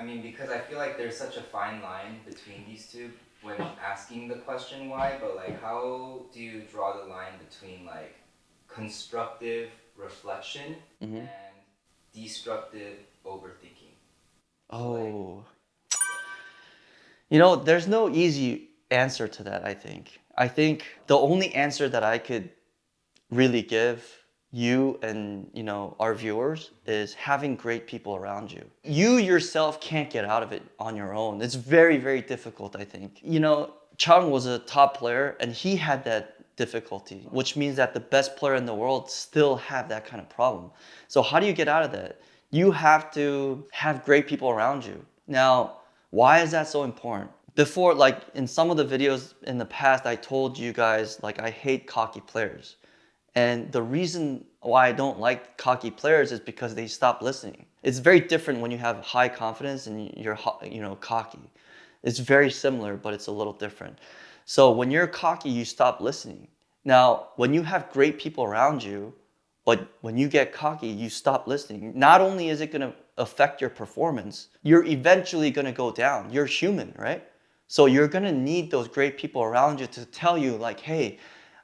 mean, because I feel like there's such a fine line between these two when asking the question why, but like, how do you draw the line between like constructive reflection Hmm. and destructive overthinking? So like, Oh, yeah. there's no easy answer to that, I think. I think the only answer that I could really give you and our viewers is having great people around you. You yourself can't get out of it on your own. It's very, very difficult, I think. Chung was a top player and he had that difficulty, which means that the best player in the world still have that kind of problem. So how do you get out of that? You have to have great people around you. Now, why is that so important? Before, like in some of the videos in the past, I told you guys like I hate cocky players. And the reason why I don't like cocky players is because they stop listening. It's very different when you have high confidence and you're cocky. It's very similar, but it's a little different. So when you're cocky, you stop listening. Now, when you have great people around you, but when you get cocky, you stop listening. Not only is it going to affect your performance, you're eventually going to go down. You're human, right? So you're going to need those great people around you to tell you like, hey,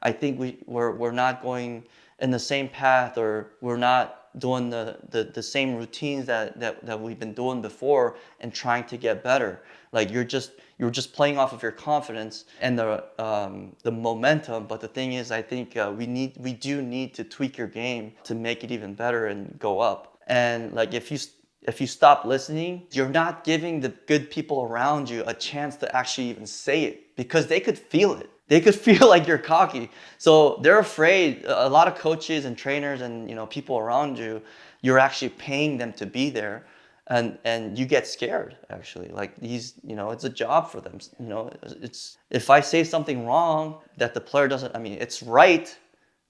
I think we're not going in the same path, or we're not doing the same routines that we've been doing before and trying to get better. Like you're just playing off of your confidence and the momentum. But the thing is, I think we do need to tweak your game to make it even better and go up. And like if you stop listening, you're not giving the good people around you a chance to actually even say it, because they could feel it. They could feel like you're cocky. So they're afraid. A lot of coaches and trainers and people around you, you're actually paying them to be there, and you get scared actually. Like it's a job for them. It's if I say something wrong that the player doesn't, I mean, it's right,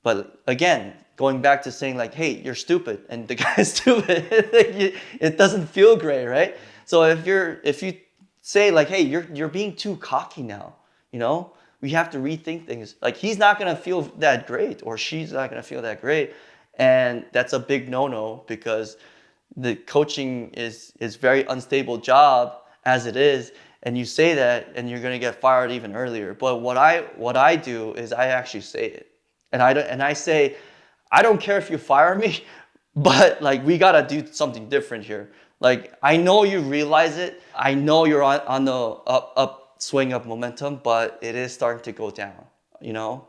but again, going back to saying like, hey, you're stupid, and the guy's stupid, it doesn't feel great, right? So if you say like, hey, you're being too cocky now, we have to rethink things. Like he's not gonna feel that great, or she's not gonna feel that great, and that's a big no-no, because the coaching is very unstable job as it is, and you say that and you're gonna get fired even earlier. But what I do is I actually say it, and I say, I don't care if you fire me, but like we gotta do something different here. Like I know you realize it. I know you're on the upswing of momentum, but it is starting to go down. You know,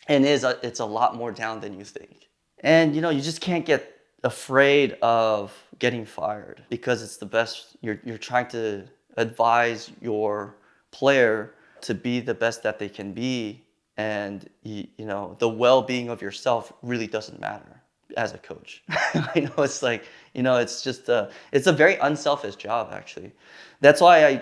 and it's a lot more down than you think. And you just can't get afraid of getting fired, because it's the best. You're trying to advise your player to be the best that they can be, and the well-being of yourself really doesn't matter as a coach. I know it's like, it's a very unselfish job actually. That's why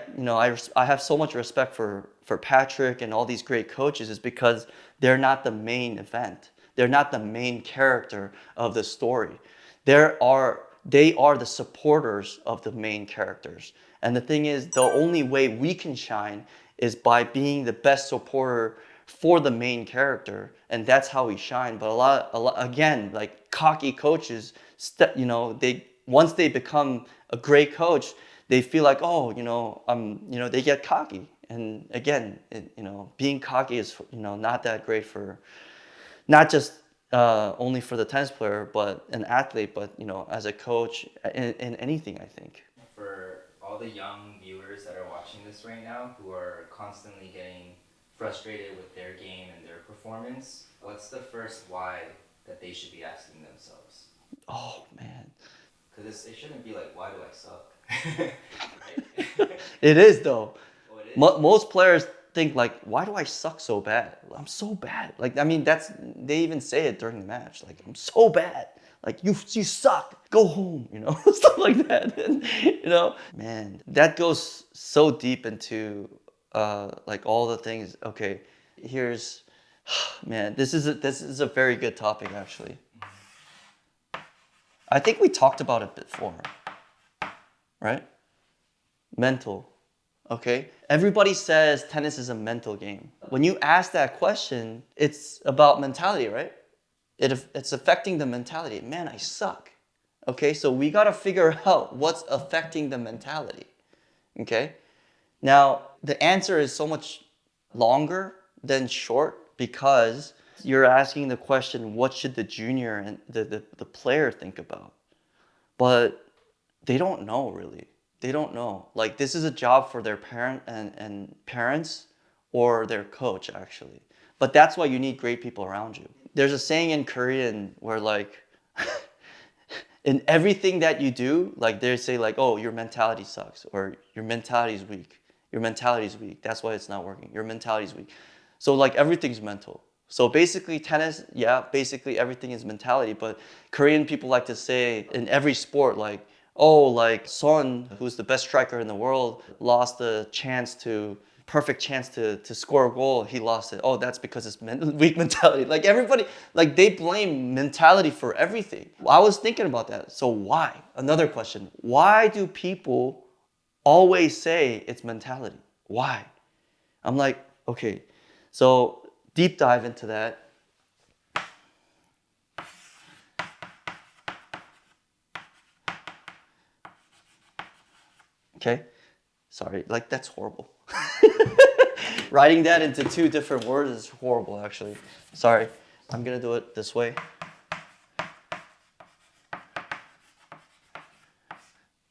I have so much respect for Patrick and all these great coaches, is because they're not the main event. They're not the main character of the story. They are the supporters of the main characters. And the thing is, the only way we can shine is by being the best supporter for the main character, and that's how we shine. But a lot again, like cocky coaches, they once they become a great coach, they feel like, oh, they get cocky. And again, being cocky is not that great for not just only for the tennis player, but an athlete, but as a coach in anything, I think. For all the young viewers that are watching this right now who are constantly getting frustrated with their game and their performance, what's the first why that they should be asking themselves? Oh man, Because it shouldn't be like, why do I suck? Right? it is though. Oh, it is? Most players think like, why do I suck so bad? I'm so bad. Like, I mean, they even say it during the match. Like, I'm so bad. Like, you suck. Go home. Stuff like that. And, man, that goes so deep into like all the things. Okay, here's, man, this is a very good topic actually. I think we talked about it before, right? Mental. Okay? Everybody says tennis is a mental game. When you ask that question, it's about mentality, right? It's affecting the mentality. Man, I suck. Okay, so we got to figure out what's affecting the mentality. Okay, now the answer is so much longer than short because you're asking the question, what should the junior and the player think about? But they don't know really. They don't know. Like this is a job for their parent and parents or their coach actually. But that's why you need great people around you. There's a saying in Korean where like in everything that you do, like they say like, oh, your mentality sucks or your mentality is weak. Your mentality is weak. That's why it's not working. Your mentality is weak. So like everything's mental. So basically tennis, yeah, basically everything is mentality. But Korean people like to say in every sport, like, oh, like Son, who's the best striker in the world, lost the chance to perfect chance to score a goal. He lost it. Oh, that's because it's weak mentality. Like everybody, like they blame mentality for everything. I was thinking about that. So why? Another question. Why do people always say it's mentality? Why? I'm like, okay, so deep dive into that. Okay, sorry, like that's horrible. Writing that into two different words is horrible, actually. Sorry, I'm gonna do it this way.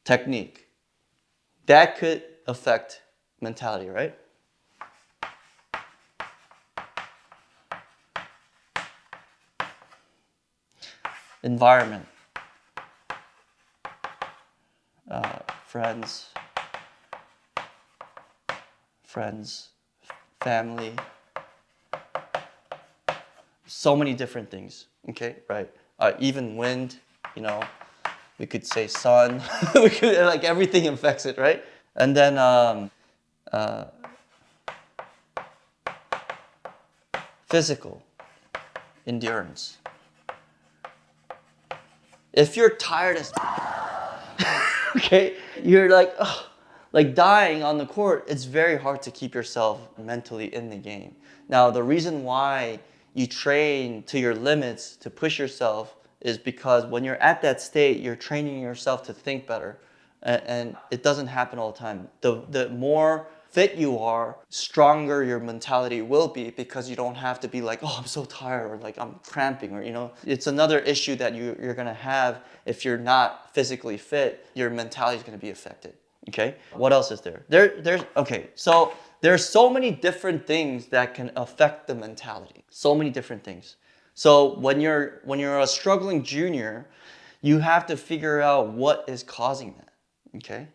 Technique. That could affect mentality, right? Environment. Friends, family, so many different things. Okay, right? Even wind, you know, we could say sun. We could like everything affects it, right? And then physical endurance. If you're tired as okay, you're like, ugh, like dying on the court, it's very hard to keep yourself mentally in the game. Now, the reason why you train to your limits to push yourself is because when you're at that state, you're training yourself to think better. And it doesn't happen all the time. The more fit you are, stronger your mentality will be because you don't have to be like, oh, I'm so tired or like I'm cramping or, you know, it's another issue that you're gonna have if you're not physically fit, your mentality is gonna be affected. Okay, what else is there? Okay, so there's so many different things that can affect the mentality. So many different things. So when you're a struggling junior, you have to figure out what is causing that. Okay?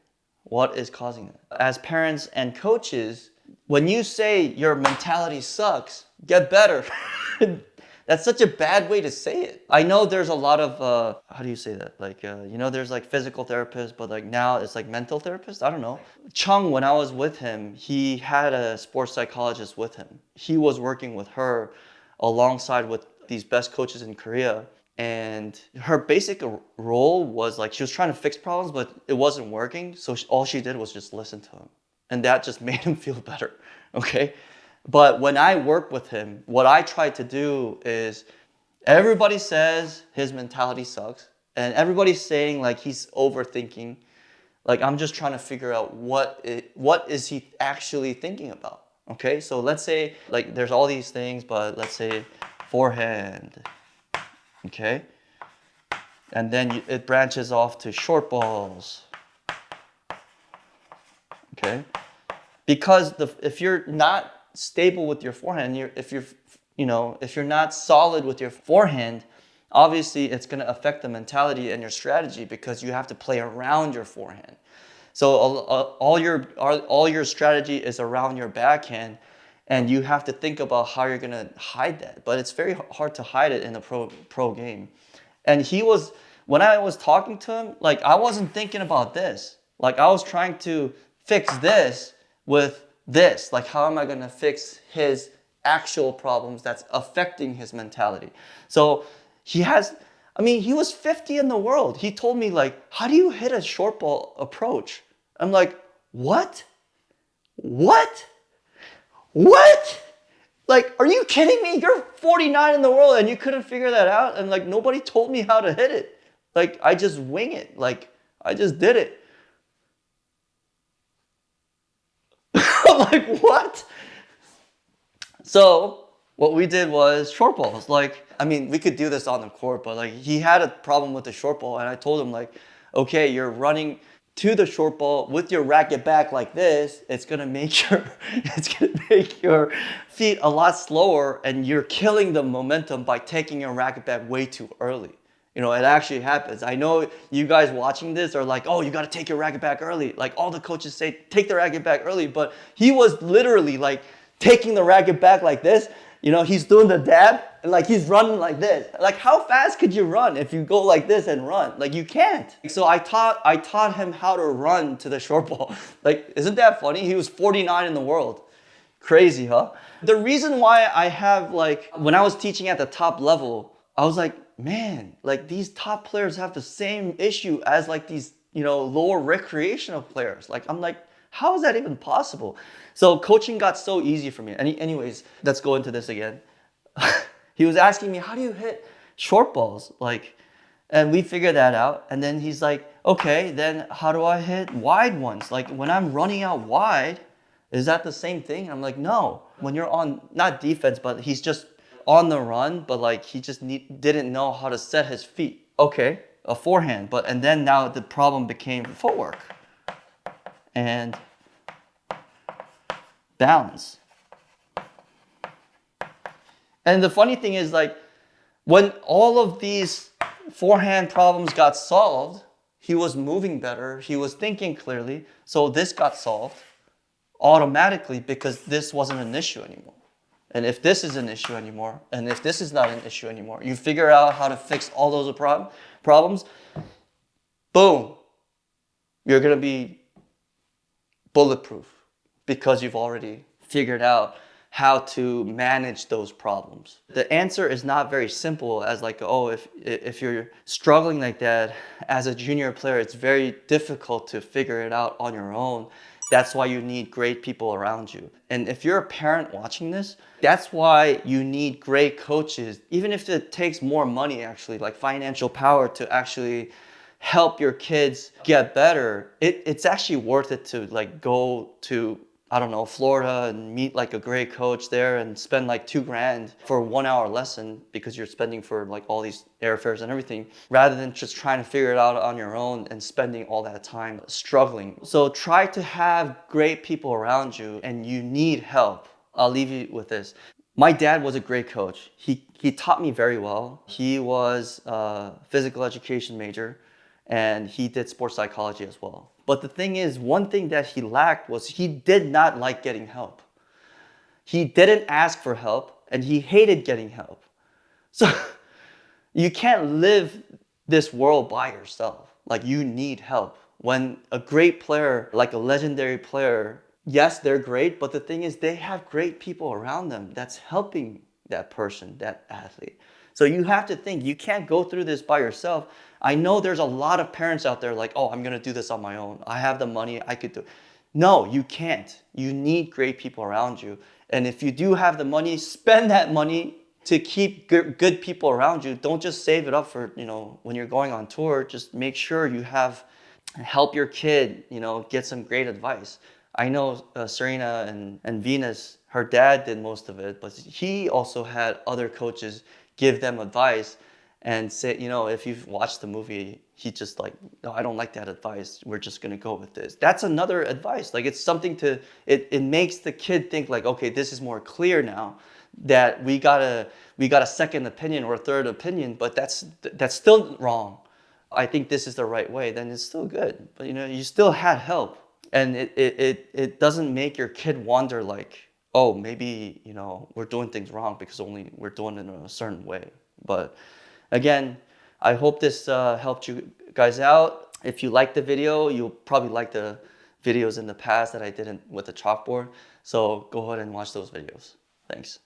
What is causing that? As parents and coaches, when you say your mentality sucks, get better. That's such a bad way to say it. I know there's a lot of, how do you say that? Like, you know, there's like physical therapists, but like now it's like mental therapists. I don't know. Chung, when I was with him, he had a sports psychologist with him. He was working with her alongside with these best coaches in Korea. And her basic role was like she was trying to fix problems, but it wasn't working. So all she did was just listen to him. And that just made him feel better. Okay. But when I work with him, what I try to do is everybody says his mentality sucks. And everybody's saying like he's overthinking. Like I'm just trying to figure out what is he actually thinking about. Okay. So let's say like there's all these things, but let's say forehand. Okay, and then it branches off to short balls. Okay, because if you're not stable with your forehand, if you're not solid with your forehand, obviously it's going to affect the mentality and your strategy because you have to play around your forehand. So all your strategy is around your backhand, and you have to think about how you're gonna hide that. But it's very hard to hide it in a pro game. And when I was talking to him, like I wasn't thinking about this. Like I was trying to fix this with this. Like how am I gonna fix his actual problems that's affecting his mentality? So he was 50 in the world. He told me like, how do you hit a short ball approach? I'm like, what? What? What? Like, are you kidding me? You're 49 in the world and you couldn't figure that out? And like, nobody told me how to hit it. Like, I just wing it. Like, I just did it. I'm like, what? So what we did was short balls. Like, I mean, we could do this on the court, but like he had a problem with the short ball, and I told him like, okay, you're running to the short ball with your racket back like this. It's gonna make your it's gonna make your feet a lot slower, and you're killing the momentum by taking your racket back way too early. You know, it actually happens. I know you guys watching this are like, oh, you got to take your racket back early. Like all the coaches say, take the racket back early. But he was literally like taking the racket back like this. You know, he's doing the dab and like he's running like this. Like how fast could you run if you go like this and run? Like you can't. So I taught him how to run to the short ball. Like, isn't that funny? He was 49 in the world. Crazy, huh? The reason why I have like, when I was teaching at the top level, I was like, man, like these top players have the same issue as like these, you know, lower recreational players. Like, I'm like, how is that even possible? So coaching got so easy for me. Anyways, let's go into this again. He was asking me, how do you hit short balls? Like, and we figured that out. And then he's like, okay, then how do I hit wide ones? Like when I'm running out wide, is that the same thing? I'm like, no. When you're on, not defense, but he's just on the run, but like he just didn't know how to set his feet. Okay, a forehand, and then now the problem became footwork and balance. And the funny thing is like when all of these forehand problems got solved, he was moving better, he was thinking clearly, so this got solved automatically because this wasn't an issue anymore. And if this is an issue anymore, and if this is not an issue anymore, you figure out how to fix all those problems, boom, you're going to be bulletproof because you've already figured out how to manage those problems. The answer is not very simple as like, oh, if you're struggling like that as a junior player, it's very difficult to figure it out on your own. That's why you need great people around you. And if you're a parent watching this, that's why you need great coaches, even if it takes more money actually, like financial power to actually help your kids get better. It's actually worth it to like go to, I don't know, Florida and meet like a great coach there and spend like $2,000 for a 1 hour lesson because you're spending for like all these airfares and everything, rather than just trying to figure it out on your own and spending all that time struggling. So try to have great people around you, and you need help. I'll leave you with this. My dad was a great coach. He taught me very well. He was a physical education major, and he did sports psychology as well. But the thing is, one thing that he lacked was he did not like getting help. He didn't ask for help, and he hated getting help. So you can't live this world by yourself. Like, you need help. When a great player, like a legendary player, yes, they're great, but the thing is they have great people around them that's helping that person, that athlete. So you have to think, you can't go through this by yourself. I know there's a lot of parents out there like, oh, I'm gonna do this on my own. I have the money, I could do it. No, you can't. You need great people around you. And if you do have the money, spend that money to keep good people around you. Don't just save it up for, you know, when you're going on tour. Just make sure you have, help your kid, you know, get some great advice. I know Serena and Venus, her dad did most of it, but he also had other coaches give them advice and say, you know, if you've watched the movie, he just like, no, I don't like that advice. We're just gonna go with this. That's another advice. Like, it's something to, it makes the kid think like, okay, this is more clear now, that we got a second opinion or a third opinion, but that's still wrong. I think this is the right way, then it's still good. But you know, you still had help. And it doesn't make your kid wonder like, oh, maybe, you know, we're doing things wrong because only we're doing it in a certain way. But again, I hope this helped you guys out. If you liked the video, you'll probably like the videos in the past that I did with the chalkboard. So go ahead and watch those videos. Thanks.